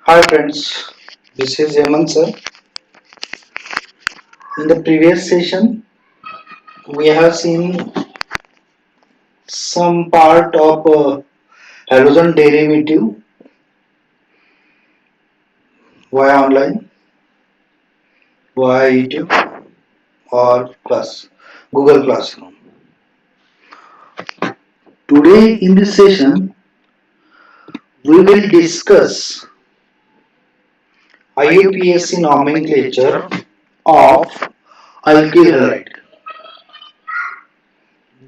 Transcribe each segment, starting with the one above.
Hi friends, this is Yaman sir. In the previous session, we have seen some part of halogen derivative via online, via YouTube or Google Classroom. Today in this session, we will discuss IUPAC nomenclature of alkyl halide.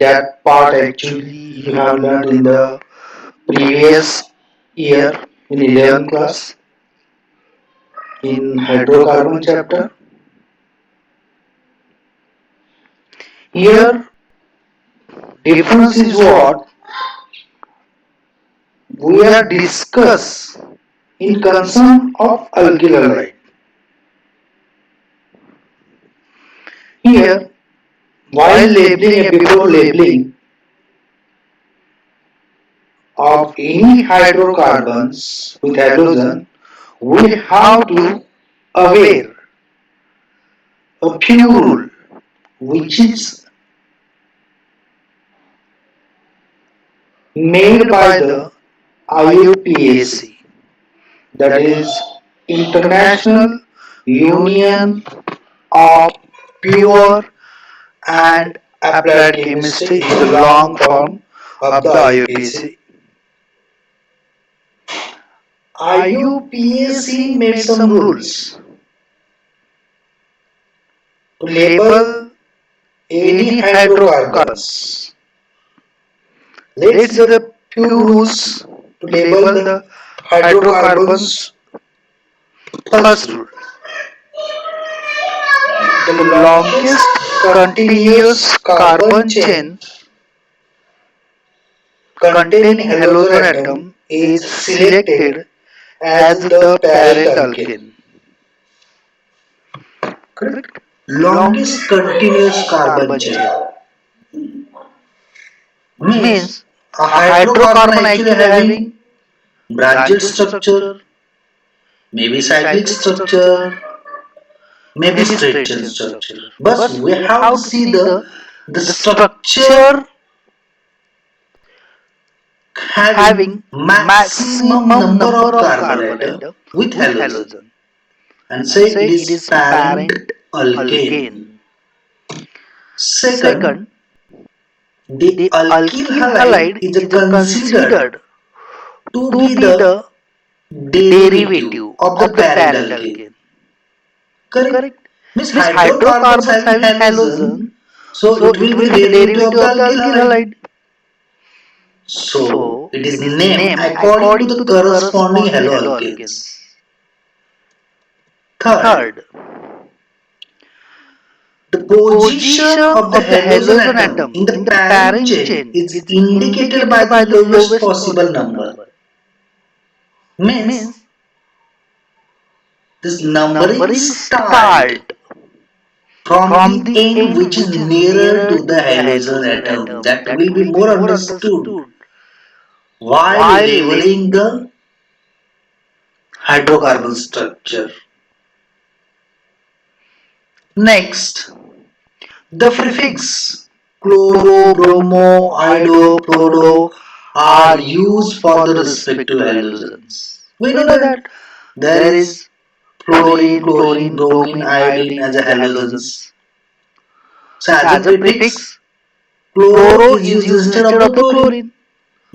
That part actually you have learned in the previous year in 11th class in hydrocarbon chapter. Here difference is what we are discuss in concern of alkyl halide. Here while labeling before labeling of any hydrocarbons with halogen, we have to aware a few rule which is made by the IUPAC, that is International Union of Pure and Applied Chemistry is the long form of the IUPAC. IUPAC made some rules to label any hydrocarbons. Let's see the few rules to label the hydrocarbons. First rule: the longest continuous carbon chain containing halogen atom is selected as the parent alkane. Correct? Longest continuous carbon chain means a hydrocarbon actually having branched structure, maybe cyclic structure, maybe straight chain structure. But we have to see the structure having maximum number of carbon atom with halogen and say it is parent alkane. Second, the alkyl halide is considered to be the derivative of the parent alkane. Correct? Means hydrocarbons having halogen, so it will be the derivative of the alkyl halide. So it is named according to the corresponding haloalkanes. Third, the position of the halogen atom in the parent chain is indicated by the lowest possible number. Means this numbering start from the end which is nearer to the halogen atom. That will be more understood while labeling the hydrocarbon structure. Next, the prefix chloro, bromo, iodo, prodo are used for the respective halogens. We know that there is fluorine, chlorine, bromine, iodine as a halogens. So as a prefix, chloro is used instead of the chlorine.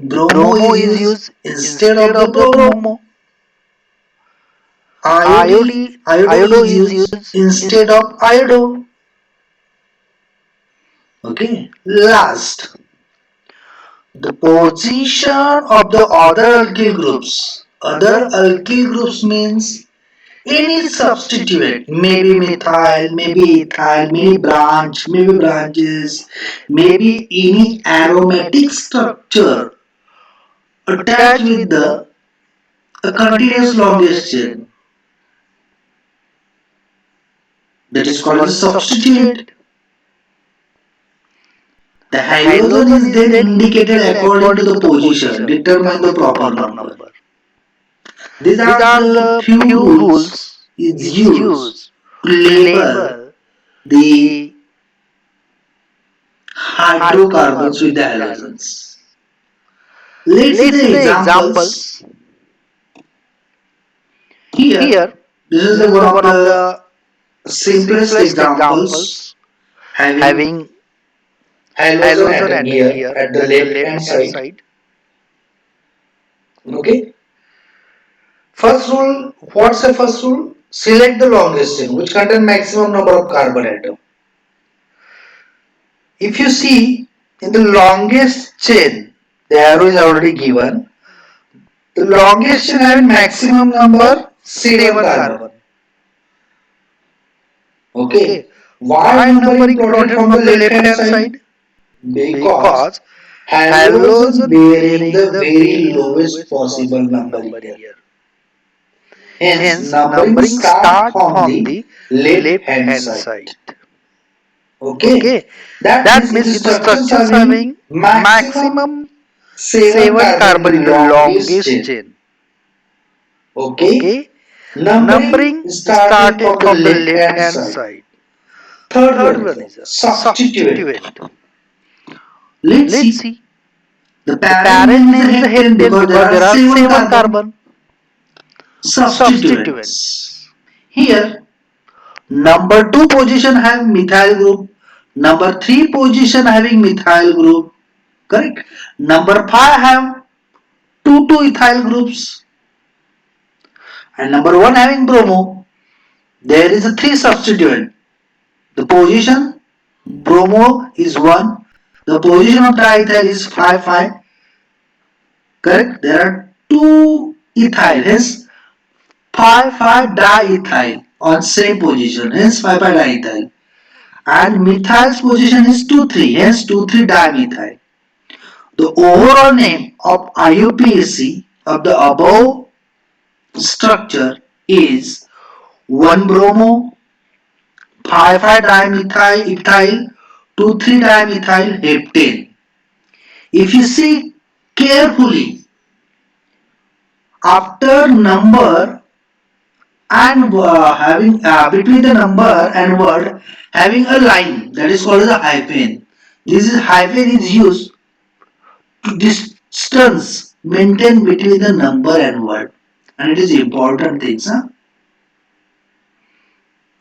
Bromo is used instead of the bromo. Iodo is used instead of iodo. Okay. Last, the position of the other alkyl groups. Other alkyl groups means any substituent, maybe methyl, maybe ethyl, maybe branches, maybe any aromatic structure attached with the a continuous longest chain. That is called as a substituent. The halogen is then indicated according to the position. Determine the proper number. These These are are the the few few rules rules is is used used to to label label the the hydrocarbons with the hydrocarbons with the halogens. halogens. Let's see Let's see the the examples examples. here. Here, This is this the is one the of one of the the simplest simplest examples examples having having halogen halogen atom atom here here at the at the left left hand hand side. side. Okay. First rule, what's the first rule? Select the longest chain which contain maximum number of carbon atom. If you see in the longest chain, the arrow is already given. The longest chain having maximum number 7 7 carbon. carbon. Okay. Okay. Why Why numbering numbering plotted plotted from the from the left left hand hand side? side? Because Because halogen halogen bearing bearing the the very very lowest lowest possible possible number number here. here. Hence, Hence, numbering numbering start start from from the the left left hand hand side. side. Okay. Okay. That That means it means is it is structures structures having having maximum maximum 7 7 carbon in carbon the in the longest longest chain. chain. Okay. Okay. Numbering Numbering starting started from the from the left left hand hand side. side. Third Third one is one the is a substituent. substituent. Let's Let's see. see. The The parent parent name is a name is a heptane heptane because there because are there are 7 7 carbon. carbon. Substituents. Substituents. Here, number 2 position have methyl group. Number 3 position having methyl group. Correct. Number 5 have 2 ethyl groups. And number 1 having bromo. There is a 3 substituent. The position bromo is 1. The position of diethyl is 5 5. Correct. There are 2 ethyl. Hence 5 5 diethyl on same position. Hence 5 5 diethyl. And methyl's position is 2 3. Hence 2 3 dimethyl. The overall name of IUPAC of the above structure is 1 bromo, 5 5 dimethyl ethyl, 2 3 dimethyl heptane. If you see carefully, after number and having between the number and word having a line that is called as a hyphen. This is hyphen is used to distance maintained between the number and word, and it is important things. Huh?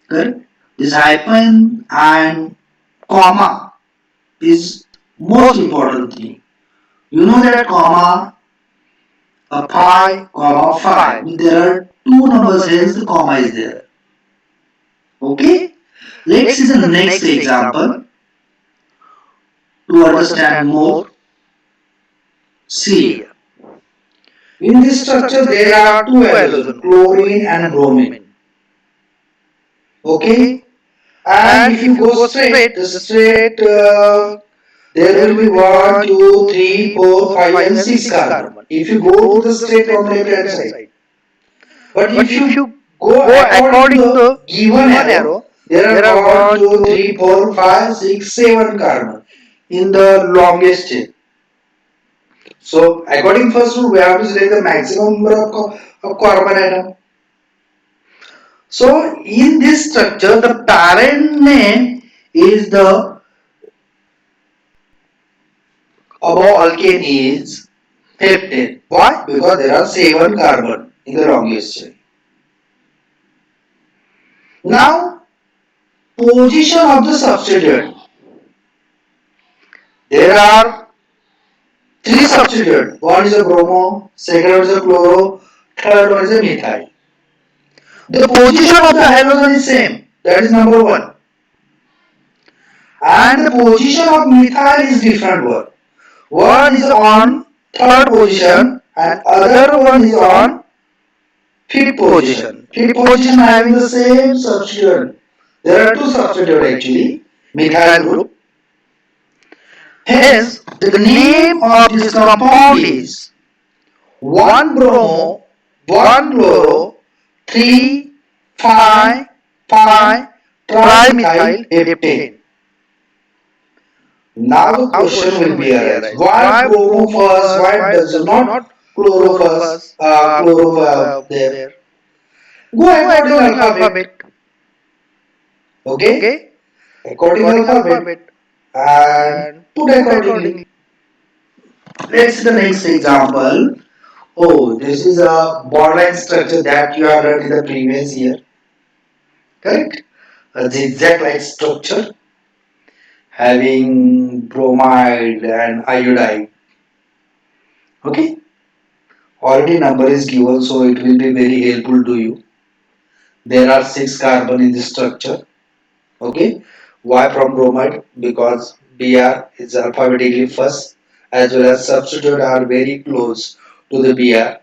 Correct? This hyphen and comma is most Most important important thing. thing. You You know know that that comma comma, a a pi, pi, comma comma 5. 5. There There are are two two numbers, numbers, hence the hence the comma comma is is there. there. Okay? Okay? Let's see Let's the see the next next example example to to understand understand more. more. See See here. here. In In this this structure, structure, there there are are two two halogens, halogens, chlorine chlorine and and bromine. bromine. Okay? Okay? And And if you if you go go straight, the straight, the straight straight, there there will be will be one, one, 2, two, 3, three, 4, four, 5, five, and and 6 6 carbon. carbon. If you If you go to go the to the straight straight from from left left hand hand side. side. But if But if you you go go according to according the the given given arrow, arrow, there there are are one, one, 2, two, 3, three, 4, four, 5, five, 6, six, 7 7 carbon carbon. in the longest chain. So, according first rule, we have to select the maximum number of carbon atom. So, in this structure, the parent name is the above alkane is heptane. Why? Because there are 7 carbon in the longest chain. Now, position of the substituent. There There are are three substituents. One is a bromo, second one is a chloro, third one is a methyl. The the position position of of the the halogen halogen is is same. same. That is That is number number one. one. And the And the position of methyl is different one. One one is is on on third third position position and and other other one one is is on on fifth fifth position. position. Fifth Fifth position position having having the the same same substituent. substituent. There There are are two two substituents substituent actually. actually. Methyl Methyl group. group. Hence, Hence, the the name name of of this this compound compound is is 1 1 bromo, bromo, 1 1 chloro, chloro, 3 3 5 5 5 5 trimethyl trimethyl heptane. heptane. Now the Now question will question be will be arise. arise. Why Why bromo bromo first? first? Why Why does does it not not Chloropus, chloro there. there. Go Go according according alphabet. alphabet. Okay? Okay? According According alphabet alphabet. and And put put accordingly. accordingly. Let's see the next example. Oh, this is a bond-line structure that you have learned in the previous year. Correct? A zigzag-like structure having bromide and iodide. Okay? Already number is given, so it will be very helpful to you. There are 6 carbon in this structure. Okay? Why from bromide? Because Br is alphabetically first, as well as substitute are very close to the Br.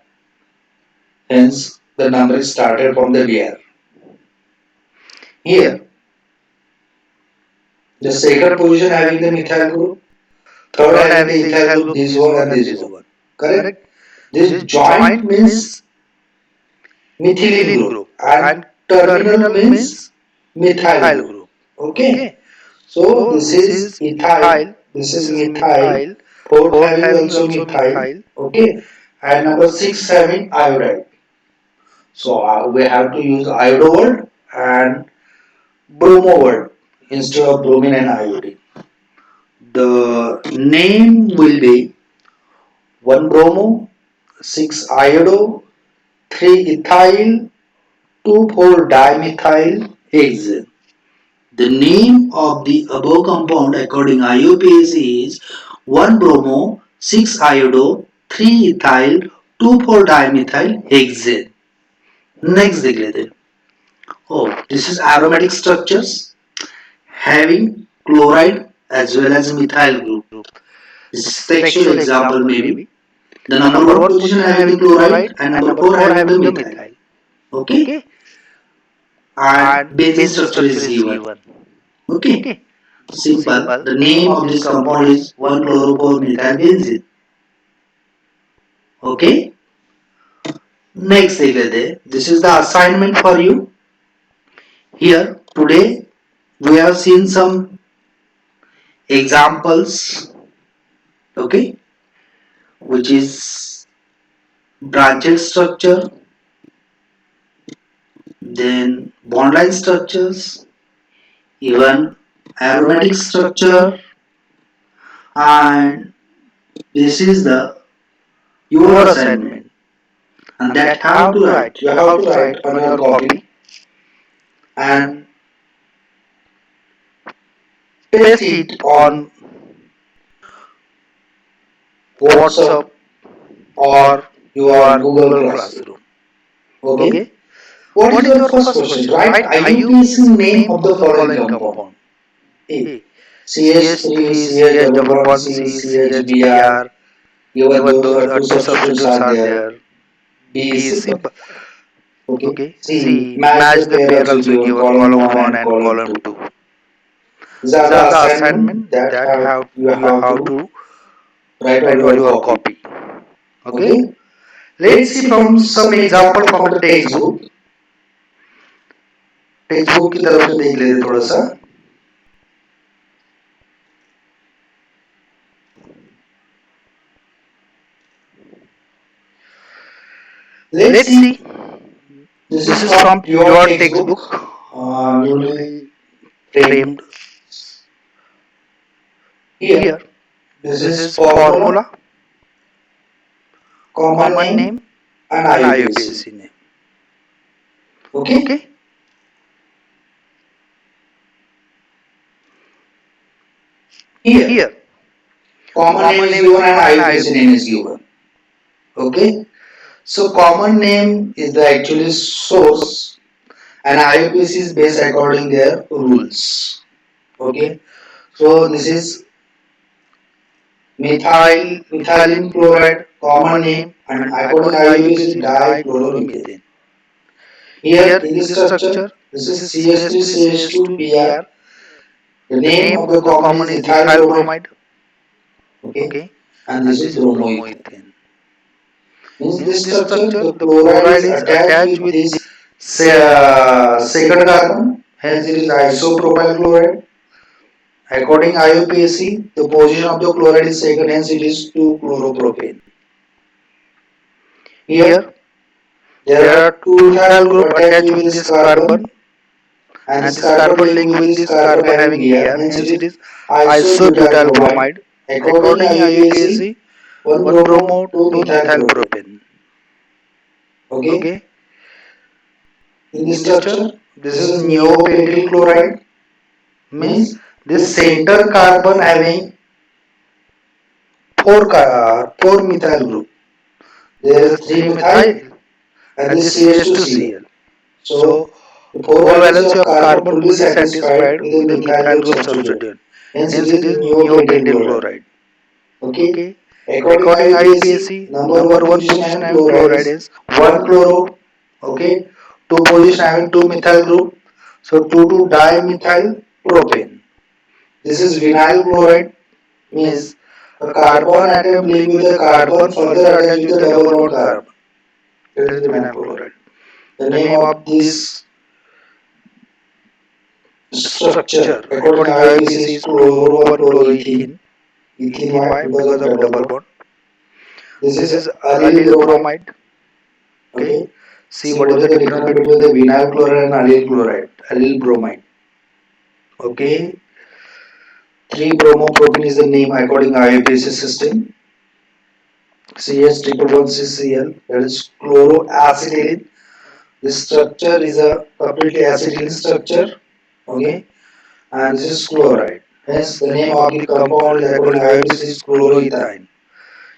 Hence, the number is started from the Br. Here, Here, the the second second position position having the having the methyl methyl group, group, third third having the having the ethyl ethyl group, group, this this one one and and this this one. one. Correct? Correct? This This joint joint means means methylene methylene group group and and terminal terminal means means methyl methyl group. group. Okay? Okay? So So this this is is ethyl, ethyl, this is this is methyl, methyl, fourth fourth having having also also methyl. methyl. Okay? And And number number 6 6 having iodide. So we have to use iodo word and bromo word instead of bromine and iodine. The name will be 1 bromo, 6 iodo, 3 ethyl, 2 4 dimethyl hexane. The name of the above compound according IUPAC is 1 bromo, 6 iodo, 3 ethyl, 2 4 dimethyl hexane. Next देख लेते हैं. Oh, this is aromatic structures having chloride as well as methyl group. This is textual textual example example maybe. maybe. The The number number 1 one position position having the having the chloride chloride and and number number 4 four having the having the methyl. methyl. Okay? Okay? And And benzene benzene structure is structure is given. given. Okay? Okay? Simple. Simple. The The name name of of this this compound compound is is 1 1-chloro-4 chloro methyl methyl benzene. benzene. Okay? Next देख लेते हैं. This is the assignment for you. Here today we have seen some examples. Okay? Which is branched structure, then bond line structures, even aromatic Aromatic structure, structure. and this is the your Your assignment, assignment. and And that that have how to to write. write. You You have to have to write write on on your your copy copy and and paste paste it it on on WhatsApp WhatsApp or or your your Google Google Classroom. Classroom. Okay. Okay? What is What is your your first first question? question? Write Write IUPAC IUPAC name name of the of the following following compound. compound. A. A. CH3, CH3, CH CH double double bond, bond C, C, CHBr. CHBr. Even Even those those are two two substitutes substitutes are are there. there. B is B is simple. simple. Okay. Okay. C. C. Match the Match the pair pair also also given given column column 1 1 and and column column 2. 2. These are These the are the assignment assignment that that have have you you have have to to write on write your on your copy. copy. Okay. Okay. Let's Let's see see from from some some example example from from the the textbook. textbook. Text text book book की की तरफ तरफ से से देख देख लेते लेते थोड़ा थोड़ा सा. सा. Let's Let's see. see. This This is is from from your your textbook, textbook, newly newly framed. framed. Here, Here, this this is is formula, formula, common common name, name, and and IUPAC. IUPAC name. Okay. Okay. Here, Here, common name common is name is given and given and IUPAC name is IUPAC name. given. Okay. So common name is the actually source and IUPAC is based according their rules. Okay. Okay. So So this this is is methylene methylene chloride chloride, common common name name, and and according according IUPAC IUPAC dichloromethane. dichloromethane. Here Here in in this this structure structure, this this is is CH3CH2Br. CH3CH2Br. The The name name of the of the compound is common is ethyl ethyl bromide. bromide. Okay. Okay. And this And is this is bromoethane. bromoethane. In In this this structure structure, the the chloride chloride is is attached attached with with this the second carbon. Hence hence it it is is isopropyl isopropyl chloride. chloride. According According IUPAC, IUPAC, the the position position of of the the chloride chloride is is second, second, hence hence it it is is 2 chloropropane. 2-chloropropane. Here there there are are two two methyl methyl group group attached attached with with this this carbon, carbon, and and this this carbon carbon linked linked with with this this carbon carbon having having ER, ER, hence it hence it is is isobutyl bromide. isobutyl. According According IUPAC, IUPAC, 1 1 bromo, bromo, 2 2 methyl methyl propane. propane. Okay, Okay, in this in this structure, structure, this this is is neopentyl neopentyl chloride. chloride, Means means this this center center carbon carbon having having 4 methyl methyl group. group. There There is is 3 3 methyl methyl and and this this CH2Cl. CH2Cl. So So the 4 4 valency valency of of carbon carbon fully fully satisfied satisfied with a with a methyl methyl group group substituent. substituent. Hence it Hence is it is neopentyl neopentyl chloride. chloride. Okay. Okay. According According IUPAC, IUPAC, number number 1 one position position having having chloride chloride is is 1 1 chloro. chloro. Okay. Okay. 2 Two position position having having 2 2 methyl methyl group. group. So So 2 2 dimethyl dimethyl propane. propane. This This is is vinyl vinyl chloride, chloride. means Means a a carbon carbon atom atom linked linked with with a a carbon carbon further further attached attached with with a the double double bond bond carbon. carbon. That That is is the vinyl vinyl chloride. chloride. The The name name of of this this structure, structure, according to according IUPAC, IUPAC, is is chloro 1 chloro-1-chloroethene. chloroethene. Ethene Ethene why? why? Because of Because of double double bond. bond. This is This is allyl allyl bromide. bromide. Okay. Okay. See See what what is is the the difference difference between between the vinyl chloride and allyl chloride? Allyl bromide. okay. Okay. 3-bromopropene is the name according to IUPAC system. CS triple one CCl, that is chloroacetylene. This structure is a completely acetylene structure. Okay, Okay. and And this this is is chloride. chloride. Hence, Hence the the name name of of the the compound compound is is according to according to IUPAC IUPAC is is chloroethane. chloroethane.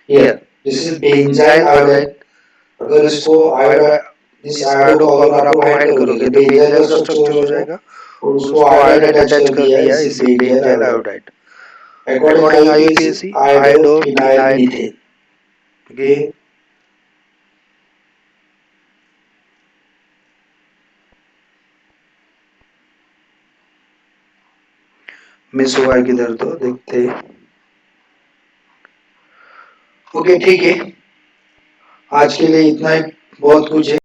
Here, Here, this this is is benzyl benzyl iodide. iodide. अगर अगर इसको इसको आयोडा आयोडा इस इस iodo iodo को को अगर अगर आप आप हाइड हाइड करोगे करोगे तो तो बेंजाइल का बेंजाइल का स्ट्रक्चर हो स्ट्रक्चर हो जाएगा जाएगा और और उसको उसको आयोडाइड आयोडाइड अटैच अटैच कर कर दिया है दिया है इसी इसी benzyl benzyl iodide. Iodide. According according IUPAC IUPAC, iodo phenyl iodophenyl. Methane. Okay. Okay. Miss miss हुआ है हुआ किधर किधर तो तो देखते. देखते. ओके ओके ठीक ठीक है. है. आज आज के के लिए लिए इतना इतना ही. ही. बहुत बहुत कुछ कुछ है. है.